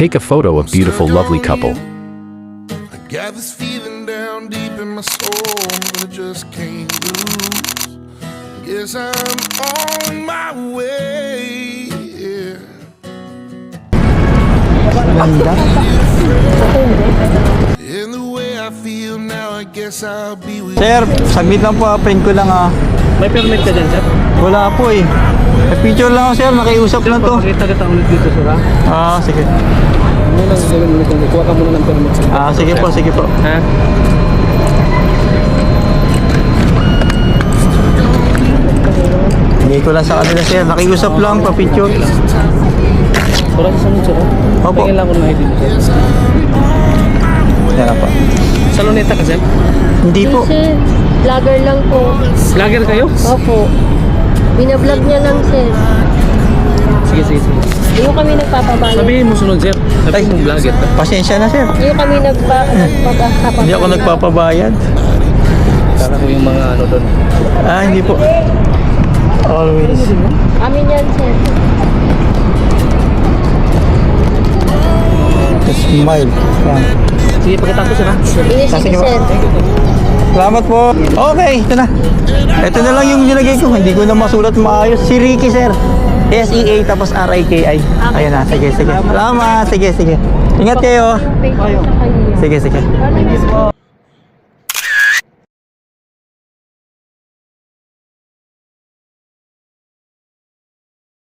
Take a photo of beautiful, lovely couple. I got this feeling down deep in my soul that I just can't lose. Guess I'm on my way. Yeah. Ganda. In the way I feel now, I guess I'll be with Sir, saglit lang po, print ko lang May permit ka dyan, sir? Wala po eh. Picture lang ako sir, nakiusap lang to. Pakita kita ulit dito, sir, ha? Sige. Muna, kuha ka muna ng permit, sir. Sige po, sige po. Ha? Hindi ko lang sa kanila sir, nakiusap lang, pa-picture. Wala sa sunod, sir, ha? Opo. Tingin lang ko ng ID mo, sir. Yan na po. Sa Luneta ka, sir? Hindi po. Sir, vlogger lang po. Vlogger kayo? Opo. Binablog niya lang, sir. Sige, sige, sige. Hindi ko kami nagpapabayad. Sabihin mo sunod, sir. Sabihin mo vlogger ka. Pasensya na sir. Hindi ko kami nagpapabayad. Hindi ako nagpapabayad. Kala ko yung mga ano doon. Hindi po. Always. Amin yan, sir. Smile. Yan. Sige, pagkatapos, sir, ha? Sige, Sige po. sir. Salamat po. Okay, ito na. Ito na lang yung nilagay ko. Hindi ko na masulat maayos. Si Ricky, sir. S-E-A tapos R-I-K-I. Ayan na. Sige, sige. Salamat. Sige, sige. Ingat kayo. Thank you sa kanya. Sige, sige. Thank you po.